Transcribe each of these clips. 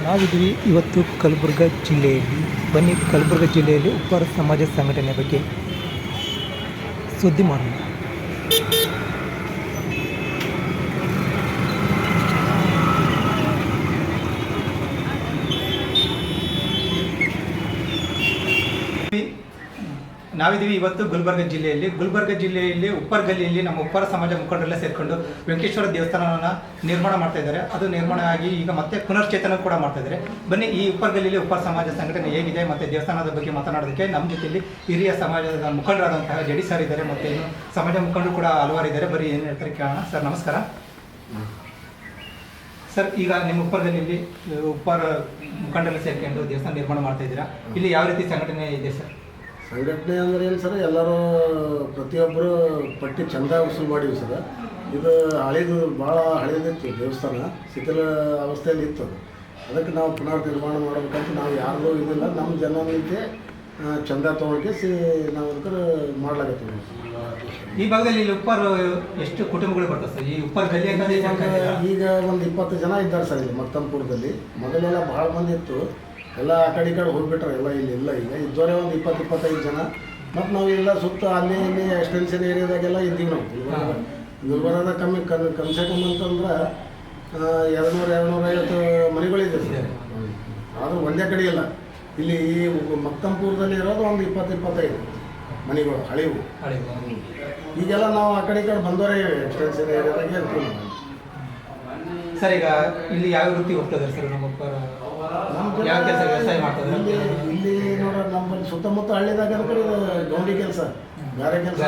ನಾವಿದ್ದೀವಿ ಇವತ್ತು ಕಲಬುರ್ಗಿ ಜಿಲ್ಲೆಯಲ್ಲಿ. ಬನ್ನಿ ಕಲಬುರ್ಗಿ ಜಿಲ್ಲೆಯಲ್ಲಿ ಉಪ್ಪಾರ ಸಮಾಜ ಸಂಘಟನೆ ಬಗ್ಗೆ ಸುದ್ದಿ ಮಾಡೋಣ. ನಾವಿದ್ದೀವಿ ಇವತ್ತು ಗುಲ್ಬರ್ಗ ಜಿಲ್ಲೆಯಲ್ಲಿ ಉಪ್ಪಾರ ಗಲ್ಲಿಯಲ್ಲಿ ನಮ್ಮ ಉಪ್ಪಾರ ಸಮಾಜ ಮುಖಂಡರೆಲ್ಲ ಸೇರಿಕೊಂಡು ವೆಂಕಟೇಶ್ವರ ದೇವಸ್ಥಾನವನ್ನು ನಿರ್ಮಾಣ ಮಾಡ್ತಾ ಇದ್ದಾರೆ. ಅದು ನಿರ್ಮಾಣ ಆಗಿ ಈಗ ಮತ್ತೆ ಪುನಶ್ಚೇತನ ಕೂಡ ಮಾಡ್ತಾ ಇದ್ದಾರೆ. ಬನ್ನಿ ಈ ಉಪ್ಪಾರ ಗಲ್ಲಿಯಲ್ಲಿ ಉಪ್ಪಾರ ಸಮಾಜ ಸಂಘಟನೆ ಹೇಗಿದೆ ಮತ್ತು ದೇವಸ್ಥಾನದ ಬಗ್ಗೆ ಮಾತನಾಡೋದಕ್ಕೆ ನಮ್ಮ ಜೊತೆಯಲ್ಲಿ ಹಿರಿಯ ಸಮಾಜದ ಮುಖಂಡರಾದಂತಹ ಜಡಿ ಸರ್ ಇದ್ದಾರೆ ಮತ್ತು ಇನ್ನು ಸಮಾಜ ಮುಖಂಡರು ಕೂಡ ಹಲವಾರು ಇದ್ದಾರೆ. ಬರೀ ಏನು ಹೇಳ್ತಾರೆ ಕೇಳೋಣ. ಸರ್ ನಮಸ್ಕಾರ. ಸರ್, ಈಗ ನಿಮ್ಮ ಉಪ್ಪಾರದಲ್ಲಿ ಉಪ್ಪಾರ ಮುಖಂಡರೆಲ್ಲ ಸೇರ್ಕೊಂಡು ದೇವಸ್ಥಾನ ನಿರ್ಮಾಣ ಮಾಡ್ತಾ ಇದ್ದೀರಾ. ಇಲ್ಲಿ ಯಾವ ರೀತಿ ಸಂಘಟನೆ ಇದೆ ಸರ್? ಸಂಘಟನೆ ಅಂದರೆ ಏನು ಸರ್, ಎಲ್ಲರೂ ಪ್ರತಿಯೊಬ್ಬರು ಪಟ್ಟಿ ಚಂದ ವಸೂಲು ಮಾಡೀವಿ ಸರ್. ಇದು ಹಳೇದು ಭಾಳ ಹಳೇದಿತ್ತು ದೇವಸ್ಥಾನ, ಶಿಥಿಲ ಅವಸ್ಥೆಯಲ್ಲಿ ಇತ್ತು. ಅದಕ್ಕೆ ನಾವು ಪುನರ್ ನಿರ್ಮಾಣ ಮಾಡಬೇಕಂತ ನಾವು ಯಾರಿಗೂ ಇದಿಲ್ಲ, ನಮ್ಮ ಜನನಿಗೆ ಚಂದ ತೊಗೊಳಕ್ಕೆ ನಾವು ಅದಕ್ಕೆ ಮಾಡ್ಲಾಗತ್ತೀವಿ. ಈ ಭಾಗದಲ್ಲಿ ಇಲ್ಲಿ ಉಪ್ಪಾರ ಎಷ್ಟು ಕುಟುಂಬಗಳು ಬರ್ತವೆ ಸರ್? ಈ ಉಪ್ಪಾರ ಗಲ್ಲಿ ಈಗ ಒಂದು 20 ಜನ ಇದ್ದಾರೆ ಸರ್ ಇಲ್ಲಿ ಮಕ್ತಂಪುರದಲ್ಲಿ. ಮೊದಲೆಲ್ಲ ಭಾಳ ಮಂದಿ ಇತ್ತು, ಎಲ್ಲ ಆ ಕಡೆ ಈ ಕಡೆ ಹೋಗ್ಬಿಟ್ರೆ ಎಲ್ಲ ಇಲ್ಲಿ ಇಲ್ಲ. ಈಗ ಇದ್ದವರೇ ಒಂದು 20-25 ಜನ. ಮತ್ತು ನಾವು ಎಲ್ಲ ಸುತ್ತ ಅಲ್ಲಿ ಇಲ್ಲಿ ಎಕ್ಸ್ಟೆನ್ಷನ್ ಏರಿಯಾದಾಗೆಲ್ಲ ಇದ್ದೀವಿ ನಾವು. ಗುಲ್ಬರ್ಗದ ಕಮ್ಸೆ ಕಮ್ಮಿ ಅಂತಂದ್ರೆ 200-250 ಮನೆಗಳಿದೆ ಸರ್. ಆದರೂ ಒಂದೇ ಕಡೆ ಇಲ್ಲ. ಇಲ್ಲಿ ಈ ಮಕ್ತಂಪುರದಲ್ಲಿ ಇರೋದು ಒಂದು 20-25 ಮನೆಗಳು ಹಳೆವು. ಈಗೆಲ್ಲ ನಾವು ಆ ಕಡೆ ಈ ಕಡೆ ಬಂದವರೇ ಎಕ್ಸ್ಟೆನ್ಷನ್ ಏರಿಯಾದಾಗೆ ಇರ್ತೀವಿ ನಾವು. ಸರ್, ಈಗ ಇಲ್ಲಿ ಯಾವ ವೃತ್ತಿ ಹೋಗ್ತದೆ ಸರ್? ನಮ್ಮ ಯಾವ ಕೆಲಸ ವ್ಯವಸಾಯ ಮಾಡ್ತಾರೆ ಇಲ್ಲಿ ನೋಡ್ರಿ. ನಮ್ಮಲ್ಲಿ ಸುತ್ತಮುತ್ತ ಹಳ್ಳಿದಾಗ ಗೌಂಡಿ ಕೆಲಸ, ಬೇರೆ ಕೆಲಸ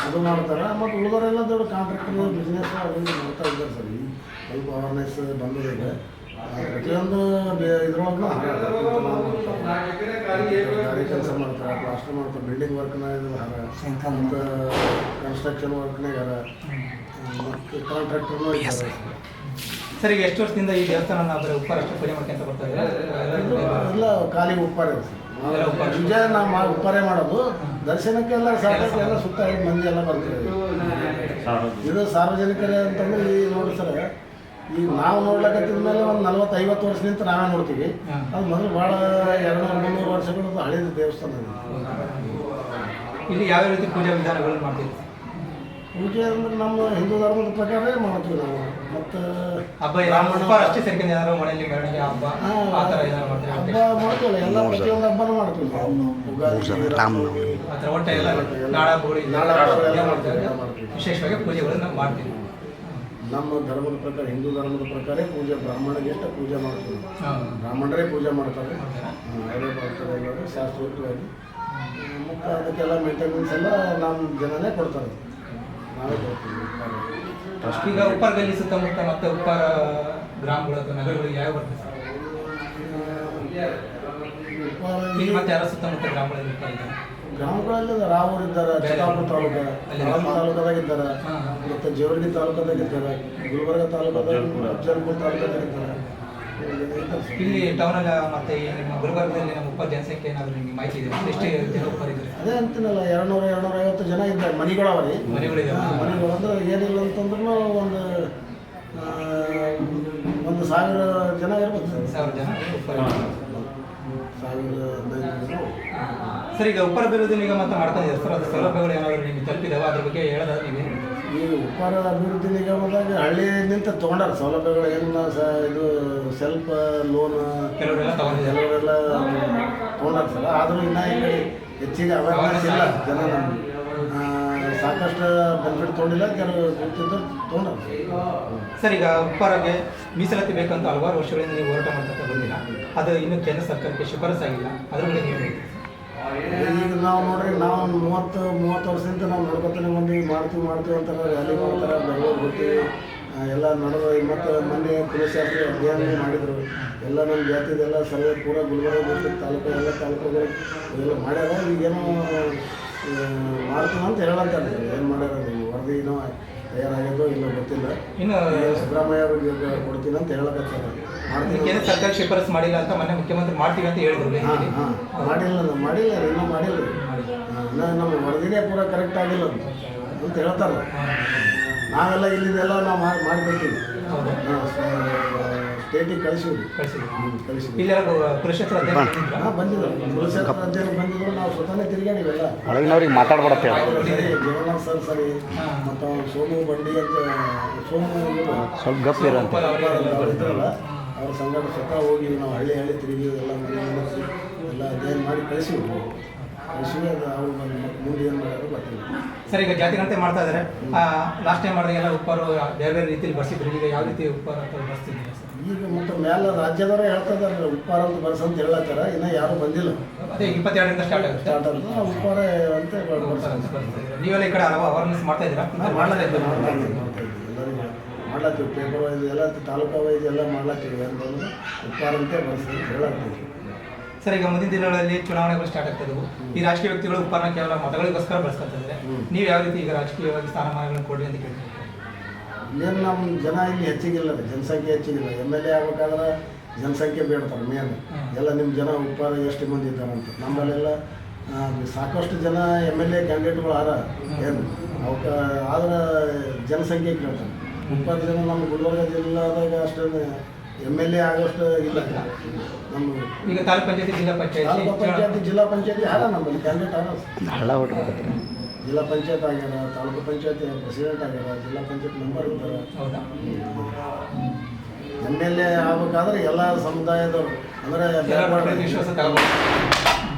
ಅದು ಮಾಡ್ತಾರೆ. ಮತ್ತು ಉಳಿದವರೆಲ್ಲ ದೊಡ್ಡ ಕಾಂಟ್ರಾಕ್ಟರ್ ಬಿಸ್ನೆಸ್ ಅದನ್ನು ಮಾಡ್ತಾ ಇದ್ದಾರೆ ಸರ್. ಈ ಸ್ವಲ್ಪ ಅವೇರ್ನೆಸ್ ಬಂದಿದೆ. ಪ್ರತಿಯೊಂದು ಇದ್ರೊಳಗೂ ಗಾಡಿ ಕೆಲಸ ಮಾಡ್ತಾರೆ, ಪ್ಲಾಸ್ಟರ್ ಮಾಡ್ತಾರೆ, ಬಿಲ್ಡಿಂಗ್ ವರ್ಕ್ನಾಗ ಮತ್ತು ಕನ್ಸ್ಟ್ರಕ್ಷನ್ ವರ್ಕ್ನಾಗ ಮತ್ತು ಕಾಂಟ್ರಾಕ್ಟರ್ನೂ ಇದ್ದಾರೆ. ಸರ್, ಈಗ ಎಷ್ಟು ವರ್ಷದಿಂದ ಈ ದೇವಸ್ಥಾನ ಉಪ್ಪಾರ ಅಷ್ಟು ಪೂಜೆ ಮಾಡ್ಕೊಂತ ಬರ್ತಾ ಇಲ್ಲ, ಖಾಲಿ ಉಪ್ಪಾರೆ ಪೂಜೆ ನಾವು ಉಪ್ಪಾರೆ ಮಾಡೋದು. ದರ್ಶನಕ್ಕೆಲ್ಲ ಸಾಕಷ್ಟು ಎಲ್ಲ ಸುತ್ತ ಮಂದಿ ಎಲ್ಲ ಬರ್ತೀವಿ. ಇದು ಸಾರ್ವಜನಿಕರೇ ಅಂತಂದ್ರೆ ಈ ನೋಡಿ ಸರ್, ಈಗ ನಾವು ನೋಡ್ಲಕತ್ತಿದ ಮೇಲೆ ಒಂದು 40-50 ವರ್ಷದಿಂದ ನಾವೇ ನೋಡ್ತೀವಿ. ಅದು ಮೊದಲು ಭಾಳ 200-300 ವರ್ಷಗಳದ್ದು ಹಳೇದು ದೇವಸ್ಥಾನ. ಇಲ್ಲಿ ಯಾವ ರೀತಿ ಪೂಜಾ ವಿಧಾನಗಳು ಮಾಡ್ತೀವಿ? ಪೂಜೆ ಅಂದ್ರೆ ನಮ್ಮ ಹಿಂದೂ ಧರ್ಮದ ಪ್ರಕಾರ ಮಾಡ್ತೀವಿ ನಾವು. ಮತ್ತು ಹಬ್ಬ ಅಷ್ಟೇ ಸೇರ್ಕೊಂಡು ಏನಾದ್ರು ಮನೆಯಲ್ಲಿ ಮೆರವಣಿಗೆ ಹಬ್ಬ ಮಾಡ್ತೀವಲ್ಲ, ಎಲ್ಲ ಪ್ರತಿಯೊಂದು ಹಬ್ಬನೂ ಮಾಡ್ತೀವಿ. ಒಟ್ಟೆ ಎಲ್ಲ ವಿಶೇಷವಾಗಿ ಪೂಜೆಗಳನ್ನು ಮಾಡ್ತೀವಿ. ನಮ್ಮ ಧರ್ಮದ ಪ್ರಕಾರ, ಹಿಂದೂ ಧರ್ಮದ ಪ್ರಕಾರ ಪೂಜೆ ಬ್ರಾಹ್ಮಣರಿಗೆ ಎಷ್ಟು ಪೂಜೆ ಮಾಡ್ತೀವಿ. ಬ್ರಾಹ್ಮಣರೇ ಪೂಜೆ ಮಾಡ್ತಾರೆ, ಅವರೇ ಮಾಡ್ತಾರೆ ಎಲ್ಲರೂ ಶಾಸ್ತ್ರೋಕ್ತವಾಗಿ. ಮತ್ತು ಅದಕ್ಕೆಲ್ಲ ಮೇಂಟೆನೆನ್ಸ್ ಎಲ್ಲ ನಮ್ಮ ಜನನೇ ಕೊಡ್ತಾರೆ, ನಾವೇ ಕೊಡ್ತೀವಿ. ಈಗ ಉಪ್ಪಾರ ಗಲ್ಲಿ ಸುತ್ತಮುತ್ತ ಮತ್ತು ಉಪ್ಪಾರ ಗ್ರಾಮಗಳು ಅಥವಾ ನಗರಗಳು ಯಾವ ಬರ್ತದೆ ಸರ್? ಇಲ್ಲಿ ಮತ್ತೆ ಯಾರ ಸುತ್ತಮುತ್ತ ಗ್ರಾಮಗಳಲ್ಲಿ ಗ್ರಾಮಗಳಲ್ಲಿ ರಾವೂರು ಇದ್ದಾರೆ, ಚಿತ್ತಾಪುರ ತಾಲೂಕದಾಗ ಇದ್ದಾರೆ, ಮತ್ತು ಜೇವರ್ಗಿ ತಾಲೂಕದಾಗ ಇದ್ದಾರೆ, ಗುಲ್ಬರ್ಗ ತಾಲೂಕದಾಗ, ಅಫಜಲ್ಪುರ ತಾಲೂಕದಾಗ ಇದ್ದಾರೆ. ಇಲ್ಲಿ ಟೌನಲ್ಲಿ ಮತ್ತೆ ನಿಮ್ಮ ಗುಲ್ಬರ್ಗದಲ್ಲಿ ನಮ್ಮ ಉಪ್ಪಾರ ಜನಸಂಖ್ಯೆ ಏನಾದರೂ ನಿಮಗೆ ಮಾಹಿತಿ ಇದೆ? ಎಷ್ಟು ಜನ ಉಪ್ಪಾರ ಇದ್ದಾರೆ? ಅದೇ ಅಂತೀನಲ್ಲ, 200-250 ಜನ ಇದ್ದಾರೆ. ಮನೆಗಳವರಿ ಮನೆಗಳು ಅಂದ್ರೆ ಏನಿಲ್ಲ ಅಂತಂದ್ರೂ ಒಂದು 1000 ಜನ ಇರ್ಬೋದು ಸರ್. 1000 ಜನ ಉಪ್ಪಾರ. 1015 ಜನ. ಸರ್, ಈಗ ಉಪ್ಪಾರ ಅಭಿವೃದ್ಧಿ ನಿಗಮ ಅಂತ ಮಾಡ್ಕೊಂಡಿದ್ದಾರೆ ಸರ್, ಅದು ಸೌಲಭ್ಯಗಳು ಏನಾದರೂ ನಿಮಗೆ ತಲುಪಿದಾವೆ? ಅದ್ರ ಬಗ್ಗೆ ಹೇಳೋದಾದ್ರೆ ನೀವೇನು? ಈ ಉಪ್ಪಾರ ಅಭಿವೃದ್ಧಿ ನಿಗಮದಾಗ ಹಳ್ಳಿನಿಂದ ತೊಗೊಂಡಾರ ಸೌಲಭ್ಯಗಳು. ಏನು ಇದು ಸೆಲ್ಫ್ ಲೋನ್ ಕೆಲವರೆಲ್ಲ ತೊಗೊಂಡಾರ ಸರ್. ಆದರೂ ಇನ್ನೂ ಈ ಕಡೆ ಹೆಚ್ಚಿಗೆ ಅವೇರ್ನೆಸ್ ಇಲ್ಲ. ಜನ ಸಾಕಷ್ಟು ಬೆನಿಫಿಟ್ ತೊಗೊಂಡಿಲ್ಲ, ಕೆಲವು ಗೊತ್ತಿದ್ದು ತೊಗೊಂಡಾರ. ಸರ್, ಈಗ ಉಪ್ಪಾರಗೆ ಮೀಸಲಾತಿ ಬೇಕಂತ ಹಲವಾರು ವರ್ಷಗಳಿಂದ ನೀವು ಹೋರಾಟ ಮಾಡ್ತಾ ಬಂದಿಲ್ಲ, ಅದು ಇನ್ನೂ ಕೇಂದ್ರ ಸರ್ಕಾರಕ್ಕೆ ಶಿಫಾರಸಾಗಿಲ್ಲ. ಅದ್ರ ಬಗ್ಗೆ ನೀವು ಈಗ ನಾವು ನೋಡ್ರಿ, ನಾವು 30 ವರ್ಷದಿಂದ ನಾವು ನಡ್ಕೊತಾನೆ ಬಂದು ಮಾಡ್ತೀವಿ ಅಂತಾರೆ, ರ್ಯಾಲಿ ಮಾಡ್ತಾರೆ, ಬೆಂಗಳೂರು ಬರ್ತೀವಿ ಎಲ್ಲ ನಡೆದು. ಮತ್ತು ಮೊನ್ನೆ ಕುಲಶಾಸ್ತ್ರಿ ಅಭಿಯಾನ ಮಾಡಿದರು. ಎಲ್ಲ ನಮ್ಮ ಜಾತಿದೆಲ್ಲ ಸರ್ವೆ ಪೂರ ಗುಲ್ಬರ್ಗ ಡಿಸ್ಟ್ರಿಕ್ಟ್ ತಾಲೂಕು ಎಲ್ಲ ತಾಲೂಕುಗಳು ಎಲ್ಲ ಮಾಡ್ಯಾರ. ಈಗೇನೋ ಮಾಡ್ತೀವಿ ಅಂತ ಹೇಳಂತಾರೆ. ಏನು ಮಾಡ್ಯಾರ ನೀವು ವರದಿ ಏನೋ ತಯಾರಾಗ್ಯದೋ ಇಲ್ಲ ಗೊತ್ತಿಲ್ಲ. ಇನ್ನು ಸಿದ್ದರಾಮಯ್ಯ ಅವ್ರಿಗೆ ಕೊಡ್ತೀನಿ ಅಂತ ಹೇಳಕತ್ತಾರೆ. ಕೇಂದ್ರ ಸರ್ಕಾರ ಶಿಫಾರಸು ಮಾಡಿಲ್ಲ ಅಂತ ಮೊನ್ನೆ ಮುಖ್ಯಮಂತ್ರಿ ಮಾಡ್ತೀವಿ ಅಂತ ಹೇಳಿದ್ರು. ಮಾಡಿಲ್ಲ ಇನ್ನೂ ಮಾಡಿಲ್ಲ. ನಮ್ಮ ವರದಿನೇ ಪೂರ ಕರೆಕ್ಟ್ ಆಗಿಲ್ಲ ಅಂತ ಹೇಳ್ತಾರೆ. ನಾವೆಲ್ಲ ಇಲ್ಲಿದೆಲ್ಲ ನಾವು ಮಾಡಿಕೊಡ್ತೀವಿ. ಸ್ಟೇಟಿಗೆ ಕಳಿಸಿದ್ವಿ. ಕಳಿಸಿದ್ವಿ. ಇಲ್ಲೆಲ್ಲ ಕುಲಕ್ಷೇತ್ರ ಅಧ್ಯಯನ ಬಂದಿದ್ರಾ? ಹಾಂ ಬಂದಿದ್ರು, ಕುಲಕ್ಷೇತ್ರ ಅಧ್ಯಯನ ಬಂದಿದ್ರು. ನಾವು ಸ್ವತಃನೇ ತಿರುಗಾಡಿವೆಲ್ಲ. ಒಳಗಿನವ್ರಿಗೆ ಮಾತಾಡ್ಬಿಡತ್ತೆ ಜಗನ್ನಾಥ್ ಸರ್ ಸರಿ, ಮತ್ತು ಸೋಮು ಬಂಡಿ ಅಂತ ಸೋಮು ಸ್ವಲ್ಪ ಗಪ್ ಇರಂತೆ ಇದ್ರಲ್ಲ, ಅವ್ರ ಸಂಘಟ ಸ್ವತಃ ಹೋಗಿ ನಾವು ಹಳ್ಳಿ ತಿರುಗಿ ಎಲ್ಲ ಎಲ್ಲ ಅಧ್ಯಯನ ಮಾಡಿ ಕಳಿಸಿದ್ವಿ. ಕಳಿಸಿವಿ. ಅದು ಅವ್ರು ಮುಂದೆ ಏನು ಮಾಡೋದು ಗೊತ್ತಿಲ್ಲ. ಸರ್, ಈಗ ಜಾತಿ ಗಣತಿ ಮಾಡ್ತಾ ಇದ್ದಾರೆ. ಲಾಸ್ಟ್ ಟೈಮ್ ಮಾಡಿದಾಗೆಲ್ಲ ಉಪ್ಪಾರು ಬೇರೆ ಬೇರೆ ರೀತಿಯಲ್ಲಿ ಬರ್ಸಿದ್ರು. ಈಗ ಯಾವ ರೀತಿ ಉಪ್ಪಾರ ಬರ್ಸ್ತಿದ್ದೀರಾ ಸರ್? ಈಗ ಮತ್ತು ಮೇಲೆ ರಾಜ್ಯದವರೇ ಹೇಳ್ತಾ ಇದ್ದಾರೆ ಉಪ್ಪಾರ ಅಂತ ಬರ್ಸಂತ ಹೇಳತ್ತಾರ. ಇನ್ನೂ ಯಾರೂ ಬಂದಿಲ್ಲ. ಅದೇ 22ರಿಂದ ಸ್ಟಾರ್ಟ್ ಆಗುತ್ತೆ. ಸ್ಟಾರ್ಟ್ ಆಗುತ್ತೆ ಉಪ್ಪಾರ ಅಂತ ನೀವೆಲ್ಲ ಈ ಕಡೆ ಅವೇರ್ನೆಸ್ ಮಾಡ್ತಾ ಇದ್ದೀರಾ? ಮಾಡ್ಲಾತೀವಿ ಎಲ್ಲರಿಗೂ ಮಾಡ್ಲಾತೀವಿ. ಪೇಪರ್ ವೈಸ್ ಎಲ್ಲ ತಾಲೂಕಾ ವೈಸ್ ಎಲ್ಲ ಮಾಡ್ಲಾತೀವಿ. ಅಂತಂದ್ರೆ ಉಪ್ಪಾರ ಅಂತ ಬರ್ಸ್ತೀವಿ ಹೇಳತ್ತೀವಿ. ಸರ್, ಈಗ ಮುಂದಿನ ದಿನಗಳಲ್ಲಿ ಚುನಾವಣೆಗಳು ಸ್ಟಾರ್ಟ್ ಆಗ್ತಾ ಇದ್ದವು. ಈ ರಾಜಕೀಯ ವ್ಯಕ್ತಿಗಳು ಉಪ್ಪಾರನ ಕೇವಲ ಮತಗಳಿಗೋಸ್ಕರ ಬಳಸ್ಕೊತಾ ಇದ್ದಾರೆ. ನೀವು ಯಾವ ರೀತಿ ಈಗ ರಾಜಕೀಯವಾಗಿ ಸ್ಥಾನಮಾನಗಳನ್ನು ಕೊಡಿ ಅಂತ ಕೇಳ್ತೀವಿ? ಏನು ನಮ್ಮ ಜನ ಇಲ್ಲಿ ಹೆಚ್ಚಿಗಿಲ್ಲ, ಜನಸಂಖ್ಯೆ ಹೆಚ್ಚಿಗಿಲ್ಲ. MLA ಆಗ್ಬೇಕಾದ್ರೆ ಜನಸಂಖ್ಯೆ ಬೇಡ್ತಾರೆ ಮೇನ್. ಎಲ್ಲ ನಿಮ್ಮ ಜನ ಉಪ್ಪಾರ ಎಷ್ಟು ಮಂದಿ ಇದ್ದಾರಂತ. ನಮ್ಮಲ್ಲೆಲ್ಲ ಸಾಕಷ್ಟು ಜನ MLA ಕ್ಯಾಂಡಿಡೇಟ್ಗಳು ಏನು ಅವಕ್ಕೆ ಆದ್ರೆ ಜನಸಂಖ್ಯೆ ಕೇಳ್ತಾರೆ. ಉಪ್ಪಾರ ಜನ ನಮ್ಮ ಗುಲ್ಬರ್ಗ ಜಿಲ್ಲಾದಾಗ ಅಷ್ಟೊಂದು MLA ಆಗೋಷ್ಟು ಇಲ್ಲ. ನಮ್ಮ ಈಗ ತಾಲೂಕ್ ಪಂಚಾಯತಿ, ಜಿಲ್ಲಾ ಪಂಚಾಯತಿ, ಜಿಲ್ಲಾ ಪಂಚಾಯತಿ ನಮ್ಮಲ್ಲಿ ಕ್ಯಾಂಡಿಡೇಟ್ ಹಳ್ಳ ಹೊಟ್ಬಿಡುತ್ತೆ. ಜಿಲ್ಲಾ ಪಂಚಾಯತ್ ಆಗ್ಯಾರ, ತಾಲೂಕು ಪಂಚಾಯತಿ ಪ್ರೆಸಿಡೆಂಟ್ ಆಗ್ಯಾರ, ಜಿಲ್ಲಾ ಪಂಚಾಯತ್ ಮೆಂಬರ್ ಇದ್ದಾರೆ. ಹೌದಾ? MLA ಆಗ್ಬೇಕಾದ್ರೆ ಎಲ್ಲ ಸಮುದಾಯದವರು ಅಂದರೆ ವಿಶ್ವಾಸ ತಗೋಬೇಕು.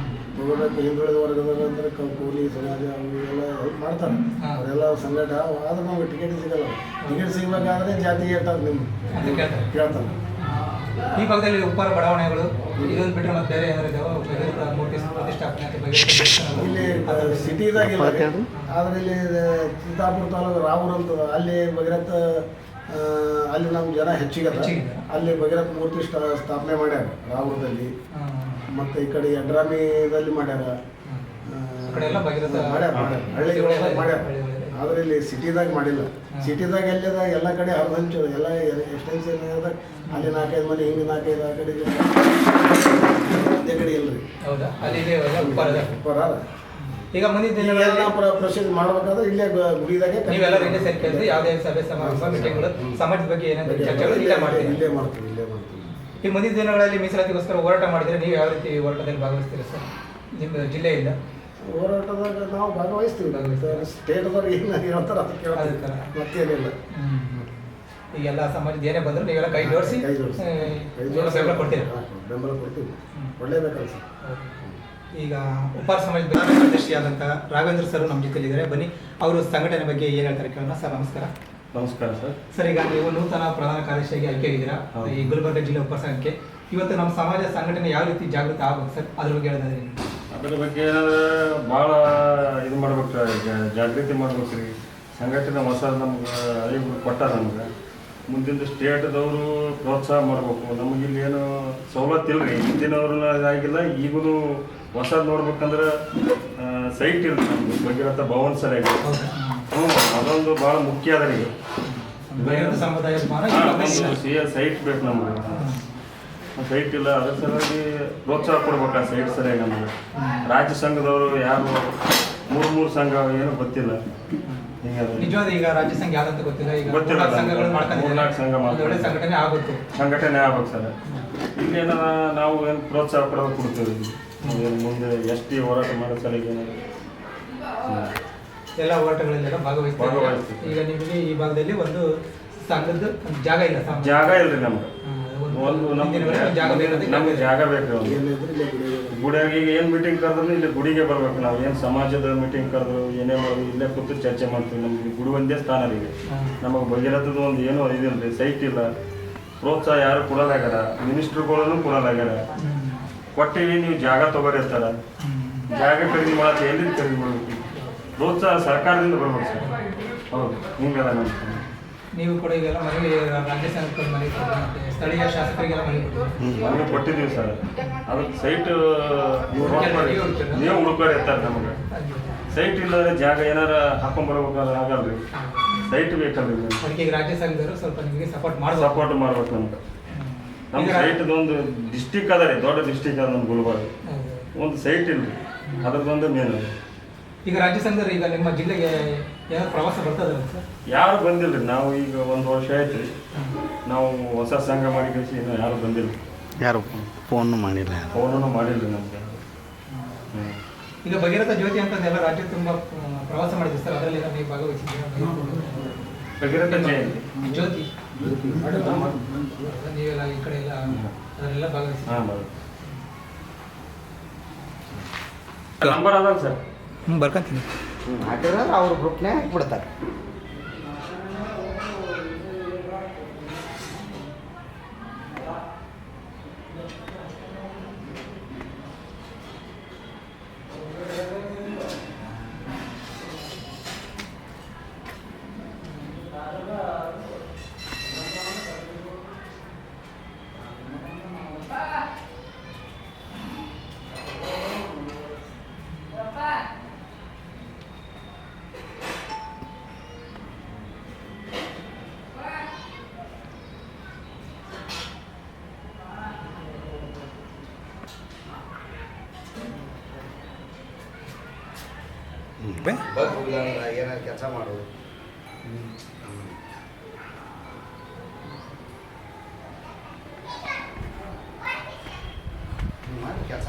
ಹಿಂದುಳಿದ ವರ್ಗದವರು ಅಂದರೆ ಕೂಲಿ ಸಮಾಜ ಅವೆಲ್ಲ ಹೆಲ್ಪ್ ಮಾಡ್ತಾರೆ. ಅವರೆಲ್ಲ ಸಂಘಟ ಆದ್ರೆ ನಮ್ಗೆ ಟಿಕೆಟ್ ಸಿಗಲ್ಲ. ಟಿಕೆಟ್ ಸಿಗಬೇಕಾದ್ರೆ ಜಾತಿ ಏಟಾಗ ನಿಮ್ಮ ಕೇಳ್ತಾರೆ. ಈ ಭಾಗದಲ್ಲಿ ಉಪ್ಪಾರ ಬಡಾವಣೆಗಳು ಇದೊಂದು ಬಿಟ್ಟರೆ ಮತ್ತೆ ಬೇರೆ ಏನಾದ್ರು ಮೂರ್ತಿ ಪ್ರತಿಷ್ಠಾಪನೆ ಇಲ್ಲಿ ಸಿಟಿದಾಗಿಲ್ಲ. ಆದರೆ ಇಲ್ಲಿ ಚಿತ್ತಾಪುರ ತಾಲೂಕು ರಾವೂರ್ ಅಂತ ಅಲ್ಲಿ ಭಗೀರಥ, ಅಲ್ಲಿ ನಮ್ಮ ಜನ ಹೆಚ್ಚಿಗೆ ಅಲ್ಲಿ ಭಗೀರಥ ಮೂರ್ತಿ ಸ್ಥಾಪನೆ ಮಾಡ್ಯಾರ ರಾವೂರದಲ್ಲಿ. ಮತ್ತು ಈ ಕಡೆ ಯಡ್ರಾಮಿದಲ್ಲಿ ಮಾಡ್ಯಾರ. ಹಳ್ಳಿಗಳೆಲ್ಲ ಮಾಡ್ಯಾರ. ಆದರೆ ಇಲ್ಲಿ ಸಿಟಿದಾಗ ಮಾಡಿಲ್ಲ. ಸಿಟಿದಾಗ ಎಲ್ಲಿದಾಗ ಎಲ್ಲ ಕಡೆ ಹರಿದು ಎಲ್ಲ ಎಕ್ಸ್ಟೆನ್ಷನ್ ಅದಾಗ ಅಲ್ಲಿ 4-5 ಮನೆ, ಹಿಂಗೆ 4-5 ಆ ಕಡೆ ಅದೇ ಕಡೆ ಇಲ್ಲರಿ. ಹೌದಾ? ಅಲ್ಲಿ ಉಪ್ಪಾರ ಈಗ ಮುಂದಿನ ದಿನಗಳೆಲ್ಲ ಪ್ರೊಸೀಜರ್ ಮಾಡಬೇಕಾದ್ರೆ ಇಲ್ಲೇ ಗುಡಿದಾಗೆ ನೀವೆಲ್ಲರೂ ಇಲ್ಲೇ ಸೇರ್ಕೊಂಡು ಯಾವುದೇ ಸಭೆ ಸಮಾರಂಭ ಮೀಟಿಂಗ್ಗಳು ಸಮಾಜದ ಬಗ್ಗೆ ಏನಾದರೂ ಚರ್ಚೆಗಳು ಇಲ್ಲೇ ಮಾಡ್ತೀವಿ. ಈ ಮುಂದಿನ ದಿನಗಳಲ್ಲಿ ಮೀಸಲಾತಿಗೋಸ್ಕರ ಹೋರಾಟ ಮಾಡಿದರೆ ನೀವು ಯಾವ ರೀತಿ ಹೋರಾಟದಲ್ಲಿ ಭಾಗವಹಿಸ್ತೀರಾ ಸರ್? ನಿಮ್ಮ ಜಿಲ್ಲೆಯಿಂದ ಹೋರಾಟದಾಗ ನಾವು ಭಾಗವಹಿಸ್ತೀವಿ. ಸ್ಟೇಟ್ದವ್ರು ಏನು ಹೇಳ್ತಾರೆ ಅದು ಕೇಳ್ತಾರೆ, ಮತ್ತೇನಿಲ್ಲ. ಈಗೆಲ್ಲ ಸಮಾಜದ ಏನೇ ಬಂದರೂ ನೀವೆಲ್ಲ ಕೈ ಜೋಡಿಸಿ ಬೆಂಬಲ ಕೊಡ್ತೀರಿ? ಬೆಂಬಲ ಕೊಡ್ತೀವಿ, ಕೊಡಲೇಬೇಕಲ್ಲ ಸರ್. ಈಗ ಉಪ್ಪಾರ ಸಮಾಜದ ಕಾರ್ಯದರ್ಶಿಯಾದಂಥ ರಾಘವೇಂದ್ರ ಸರ್ ನಮ್ಮ ಜೊತೆಲಿದ್ದಾರೆ. ಬನ್ನಿ ಅವರು ಸಂಘಟನೆ ಬಗ್ಗೆ ಏನು ಹೇಳ್ತಾರೆ ಕೇಳೋಣ. ಸರ್ ನಮಸ್ಕಾರ. ನಮಸ್ಕಾರ ಸರ್. ಸರ್, ಈಗ ನೀವು ನೂತನ ಪ್ರಧಾನ ಕಾರ್ಯದರ್ಶಿಯಾಗಿ ಆಯ್ಕೆಯಾಗಿದ್ದೀರಾ ಈ ಗುಲ್ಬರ್ಗ ಜಿಲ್ಲೆ ಉಪ್ಪಾರ ಸಂಘಕ್ಕೆ. ಇವತ್ತು ನಮ್ಮ ಸಮಾಜ ಸಂಘಟನೆ ಯಾವ ರೀತಿ ಜಾಗೃತಿ ಆಗ್ಬೇಕು ಸರ್, ಅದ್ರ ಬಗ್ಗೆ ಹೇಳೋದಾದ್ರೆ? ಅದ್ರ ಬಗ್ಗೆ ಏನಾದ್ರೆ ಭಾಳ ಇದು ಮಾಡ್ಬೇಕು, ಜಾಗೃತಿ ಮಾಡ್ಬೇಕು ರೀ. ಸಂಘಟನೆ ಹೊಸ ನಮ್ಗೆ ಅರಿವು ಕೊಟ್ಟಾರ. ನಮ್ಗೆ ಮುಂದಿನ ಸ್ಟೇಟ್ದವರು ಪ್ರೋತ್ಸಾಹ ಮಾಡಬೇಕು. ನಮಗಿಲ್ಲಿ ಏನು ಸವಲತ್ತು ಇಲ್ಲ ರೀ. ಹಿಂದಿನವ್ರು ಆಗಿಲ್ಲ, ಈಗೂ ಹೊಸದು ನೋಡ್ಬೇಕಂದ್ರೆ ಸೈಟ್ ಇಲ್ಲ ನಮ್ಗೆ. ಭಗೀರಥ ಭವನ್ ಸರಿಯಾಗಿ ಅದೊಂದು ಭಾಳ ಮುಖ್ಯ ಅದ ರೀ. ಸೈಟ್ ಬೇಕು ನಮ್ಗೆ. ಸೈಟ್ ಇಲ್ಲ, ಅದ್ರ ಸಲುವಾಗಿ ಪ್ರೋತ್ಸಾಹ ಕೊಡ್ಬೇಕು ಆ ಸೈಟ್ ಸರಿಯಾಗಿ ನಮಗೆ. ರಾಜ್ಯ ಸಂಘದವರು ಯಾರು 3 ಸಂಘ ಏನು ಗೊತ್ತಿಲ್ಲ. ನಿಜವಾದ ಈಗ ರಾಜ್ಯ ಸಂಘ ಯಾವ್ದಂತ ಗೊತ್ತಿಲ್ಲ. ಈಗ ಗೊತ್ತಿಲ್ಲ. 3-4 ಸಂಘಟನೆ ಆಗ್ಬೇಕು ಸರ್. ಇಲ್ಲೇನ ನಾವು ಏನು ಪ್ರೋತ್ಸಾಹ ಕೊಡೋದು ಕೊಡ್ತೀವಿ. ಏನು ಮುಂದೆ ಎಷ್ಟು ಹೋರಾಟ ಮಾಡೋ ಸಲಿಗೆ ಎಲ್ಲ ಹೋರಾಟಗಳಲ್ಲೆಲ್ಲ ಭಾಗವಹಿಸ್ತೀವಿ. ಈಗ ನಿಮಗೆ ಈ ಭಾಗದಲ್ಲಿ ಒಂದು ಸಂಘದ ಜಾಗ ಇಲ್ಲ ಇಲ್ರಿ ನಮ್ಗೆ. ನಮ್ಗೆ ಜಾಗ ಬೇಕು. ಗುಡಿಯಾಗ ಈಗ ಏನು ಮೀಟಿಂಗ್ ಕರೆದ್ರು ಇಲ್ಲಿ ಗುಡಿಗೆ ಬರ್ಬೇಕು. ನಾವು ಏನು ಸಮಾಜದ ಮೀಟಿಂಗ್ ಕರೆದ್ರು ಏನೇ ಮಾಡೋದು ಇಲ್ಲೇ ಕೂತು ಚರ್ಚೆ ಮಾಡ್ತೀವಿ. ನಮ್ಗೆ ಗುಡಿ ಒಂದೇ ಸ್ಥಾನ ರೀ. ನಮಗೆ ಭಗೀರಥದ ಒಂದು ಏನೂ ಇದಿಲ್ಲ ರೀ, ಸೈಟ್ ಇಲ್ಲ. ಪ್ರೋತ್ಸಾಹ ಯಾರು ಕೊಡಲಾಗ್ಯಾರ, ಮಿನಿಸ್ಟ್ರುಗಳನ್ನು ಕೊಡಲಾಗ್ಯಾರ. ಕೊಟ್ಟಿವಿ ನೀವು ಜಾಗ ತಗೋರಿರ್ತಾರ, ಜಾಗ ಖರೀದಿ ಮಾಡಕ್ಕೆ ಎಲ್ಲಿಂದ ಖರೀದಿ ಮಾಡ್ಬೇಕು? ಪ್ರೋತ್ಸಾಹ ಸರ್ಕಾರದಿಂದ ಬರ್ಬೇಕು ಸರ್. ಹೌದು, ಹಿಂಗೆಲ್ಲ ನಮ್ಮ ನೀವು ಕೂಡ ಈಗೆಲ್ಲ ಮನವಿ ರಾಜ್ಯ ಸರ್ಕಾರ ಮನವಿ ಸ್ಥಳೀಯ ಶಾಸಕರಿಗೆಲ್ಲ ಮನವಿ ಕೊಟ್ಟಿದ್ದೀವಿ ಸರ್. ಅದಕ್ಕೆ ಸೈಟ್ ನೀವು ಹುಡುಕೋರು ಇರ್ತಾರೆ. ನಮಗೆ ಸೈಟ್ ಇಲ್ಲದ್ರೆ ಜಾಗ ಏನಾರ ಹಾಕೊಂಡ್ಬರ್ಬೇಕಾದ್ರೆ ಆಗಲ್ರಿ. ಸೈಟ್ ಬೇಕಲ್ರಿ. ಅದಕ್ಕೆ ರಾಜ್ಯ ಸಂಘದವರು ಸ್ವಲ್ಪ ನಿಮಗೆ ಸಪೋರ್ಟ್ ಮಾಡ್ಬೇಕು ನಮ್ಗೆ. ನಮ್ಮ ಸೈಟ್ದು ಒಂದು ಡಿಸ್ಟಿಕ್ ಅದ ರೀ, ದೊಡ್ಡ ಡಿಸ್ಟಿಕ್ ಅದ ನಮ್ಮ ಗುಲ್ಬರ್ಗ. ಒಂದು ಸೈಟ್ ಇಲ್ರಿ, ಅದ್ರದ್ದೊಂದು ಮೇನ್. ಈಗ ರಾಜ್ಯ ಸಂಘದ ಈಗ ನಿಮ್ಮ ಜಿಲ್ಲೆಗೆ ಏನಾದ್ರು ಪ್ರವಾಸ ಬರ್ತದೆ ಸರ್? ಯಾರು ಬಂದಿಲ್ರಿ. ನಾವು ಈಗ 1 ವರ್ಷ ಆಯ್ತು ರೀ, ನಾವು ಹೊಸ ಸಂಘ ಮಾಡಿ ಕಳಿಸಿ ಇನ್ನೂ ಯಾರು ಬಂದಿಲ್ಲ. ಯಾರು ಫೋನು ಮಾಡಿಲ್ಲ. ಫೋನೂ ಮಾಡಿಲ್ರಿ ನಮ್ಗೆ. ಈಗ ಭಗೀರಥ ಜ್ಯೋತಿ ಅಂತಂದೆಲ್ಲ ರಾಜ್ಯ ತುಂಬ ಪ್ರವಾಸ ಮಾಡಿದ್ವಿ ಸರ್, ಅದರಲ್ಲಿ ನೀವು ಭಾಗವಹಿಸಿದ್ದೀರಾ? ಭಗೀರಥ ಜಯಂತಿ ಜ್ಯೋತಿ ನೀವೆಲ್ಲ ಈ ಕಡೆ ಎಲ್ಲ ಅದರೆಲ್ಲ ಭಾಗವಹಿಸಿ. ಹಾಂ ಬರೋದು ನಂಬರ್ ಅದಲ್ಲ ಸರ್. ಬರ್ಕೊಂತೀನಿ. ಹಾಕಿದ್ರೆ ಅವ್ರ ಗ್ರೂಪ್ನೇ ಹಾಕ್ಬಿಡ್ತಾರೆ. ಏನಾದ್ರು ಕೆಲಸ ಮಾಡೋದು ಕೆಲಸ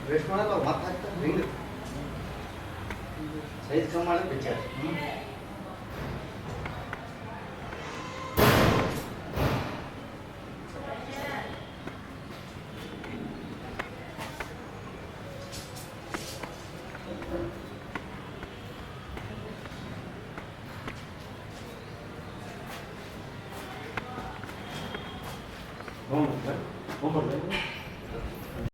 ವೇಸ್ಟ್ ಮಾಡೋದು ಮತ್ತೆ ಹಾಕ್ತಾರೆ ಹಿಂಗೆ ಸೈಜ್ ಕಮ್ಮಿ ಮಾಡಿ ಪಿಕ್ಚರ್ ಹ್ಞೂ ಸರ್.